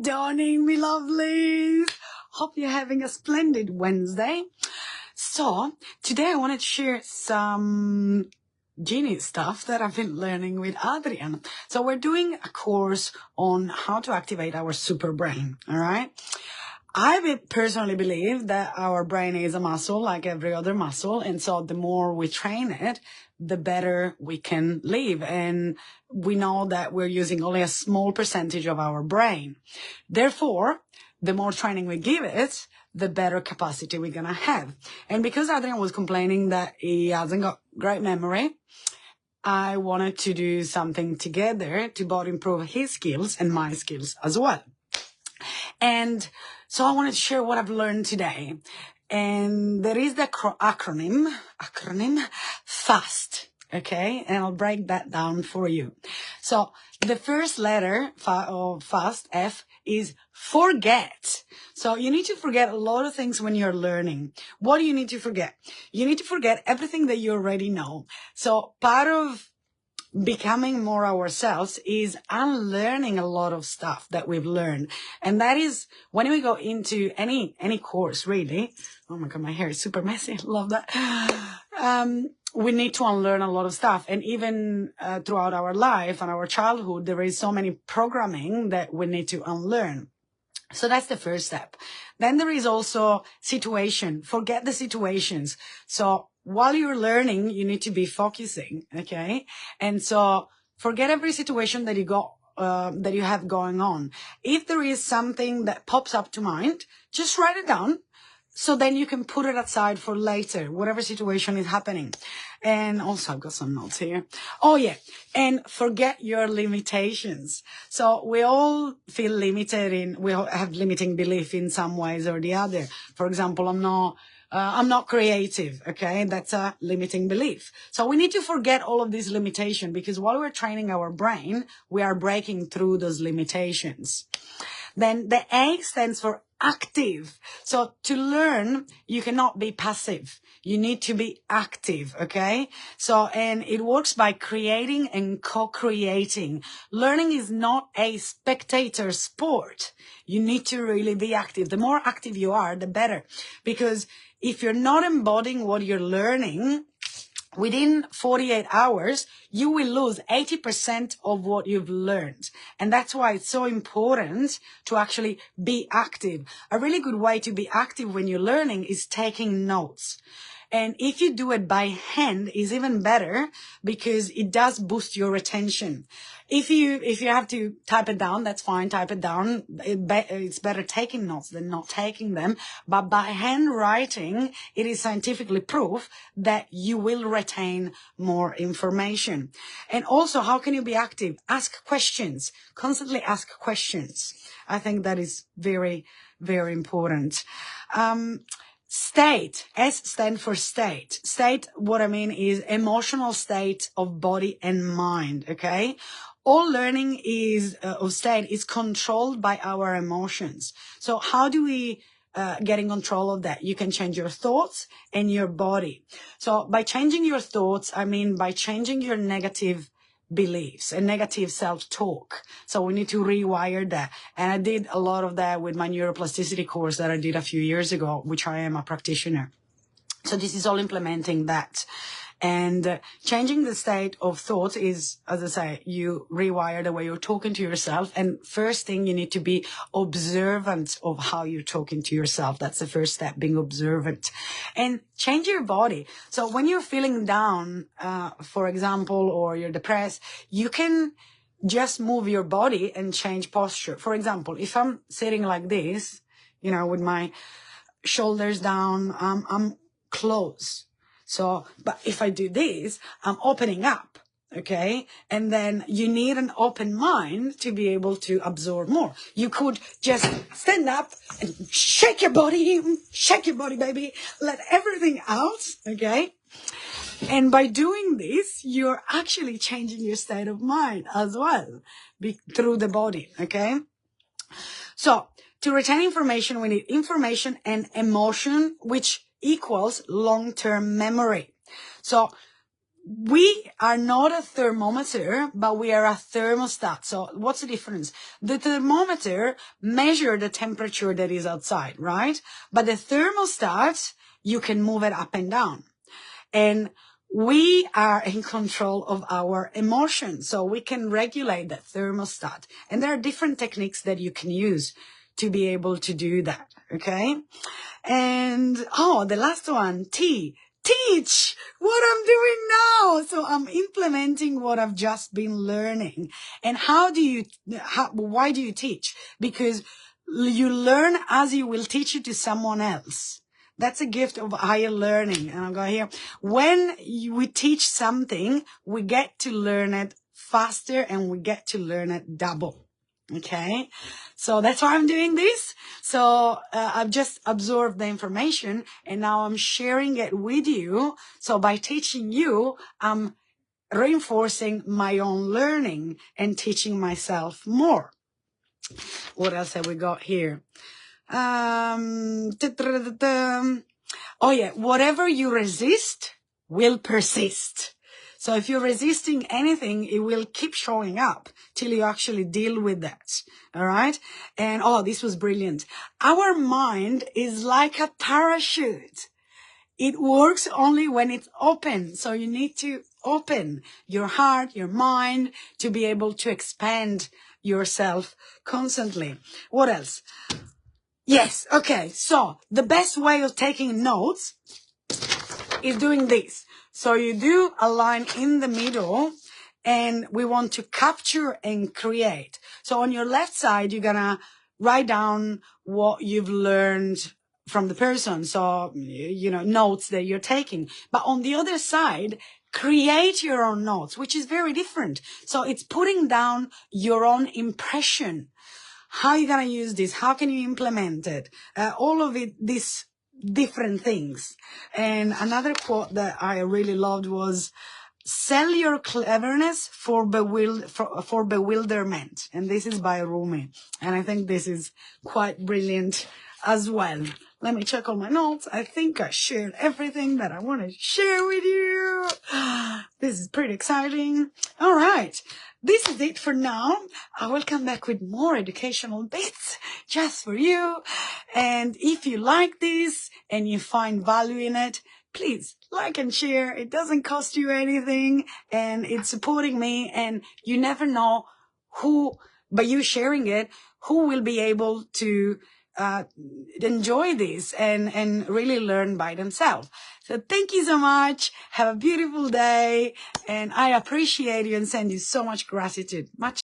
dawning, me lovelies. Hope you're having a splendid Wednesday. So, today I wanted to share some genius stuff that I've been learning with Adrian. So we're doing a course on how to activate our Superbrain, all right? I personally believe that our brain is a muscle like every other muscle. And so the more we train it, the better we can live. And we know that we're using only a small percentage of our brain. Therefore, the more training we give it, the better capacity we're going to have. And because Adrian was complaining that he hasn't got great memory, I wanted to do something together to both improve his skills and my skills as well. And so I wanted to share what I've learned today. And there is the acronym FAST. Okay. And I'll break that down for you. So the first letter of FAST, F, is forget. So you need to forget a lot of things when you're learning. What do you need to forget? You need to forget everything that you already know. So part of becoming more ourselves is unlearning a lot of stuff that we've learned. And that is when we go into any course, really. Oh my God, my hair is super messy. Love that. We need to unlearn a lot of stuff. And even throughout our life and our childhood, there is so many programming that we need to unlearn. So that's the first step. Then there is also situation. Forget the situations. So while you're learning, you need to be focusing. Okay. And so forget every situation that you have going on. If there is something that pops up to mind, just write it down. So then you can put it aside for later, whatever situation is happening. And also I've got some notes here. Oh yeah. And forget your limitations. So we all feel limited we all have limiting belief in some ways or the other. For example, I'm not creative. Okay. That's a limiting belief. So we need to forget all of these limitations because while we're training our brain, we are breaking through those limitations. Then the A stands for active. So to learn, you cannot be passive. You need to be active. Okay. So, and it works by creating and co-creating. Learning is not a spectator sport. You need to really be active. The more active you are, the better. Because if you're not embodying what you're learning, within 48 hours, you will lose 80% of what you've learned. And that's why it's so important to actually be active. A really good way to be active when you're learning is taking notes. And if you do it by hand, is even better because it does boost your retention. If you have to type it down, that's fine. Type it down. It's better taking notes than not taking them. But by handwriting, it is scientifically proof that you will retain more information. And also, how can you be active? Ask questions. Constantly ask questions. I think that is very, very important. State, S stand for state. State, what I mean is emotional state of body and mind, okay? All learning of state is controlled by our emotions. So how do we get in control of that? You can change your thoughts and your body. So by changing your thoughts, I mean by changing your negative beliefs and negative self-talk. So we need to rewire that. And I did a lot of that with my neuroplasticity course that I did a few years ago, which I am a practitioner. So this is all implementing that. And changing the state of thought is, as I say, you rewire the way you're talking to yourself. And first thing, you need to be observant of how you're talking to yourself. That's the first step, being observant. And change your body. So when you're feeling down, for example, or you're depressed, you can just move your body and change posture. For example, if I'm sitting like this, with my shoulders down, I'm close. So, but if I do this, I'm opening up, okay? And then you need an open mind to be able to absorb more. You could just stand up and shake your body, baby. Let everything out, okay? And by doing this, you're actually changing your state of mind as well through the body, okay? So, to retain information, we need information and emotion, which equals long-term memory. So we are not a thermometer, but we are a thermostat. So what's the difference? The thermometer measures the temperature that is outside, right? But the thermostat, you can move it up and down. And we are in control of our emotions. So we can regulate the thermostat. And there are different techniques that you can use to be able to do that. Okay. And, the last one, teach what I'm doing now. So I'm implementing what I've just been learning. And why do you teach? Because you learn as you will teach it to someone else. That's a gift of higher learning. And I'll go here. When we teach something, we get to learn it faster and we get to learn it double. Okay, so that's why I'm doing this. So I've just absorbed the information and now I'm sharing it with you. So by teaching you, I'm reinforcing my own learning and teaching myself more. What else have we got here? Oh yeah, whatever you resist will persist. So if you're resisting anything, it will keep showing up till you actually deal with that. All right. And this was brilliant. Our mind is like a parachute. It works only when it's open. So you need to open your heart, your mind to be able to expand yourself constantly. What else? Yes. Okay. So the best way of taking notes is doing this. So you do a line in the middle and we want to capture and create. So on your left side, you're going to write down what you've learned from the person. So, notes that you're taking. But on the other side, create your own notes, which is very different. So it's putting down your own impression. How are you going to use this? How can you implement it? All of it, these different things. And another quote that I really loved was, sell your cleverness for bewilderment. And this is by Rumi. And I think this is quite brilliant as well. Let me check all my notes. I think I shared everything that I want to share with you. This is pretty exciting. All right. This is it for now. I will come back with more educational bits just for you. And if you like this and you find value in it, please like and share. It doesn't cost you anything and it's supporting me. And you never know who, by you sharing it, who will be able to enjoy this and really learn by themselves. So thank you so much. Have a beautiful day. And I appreciate you and send you so much gratitude. Much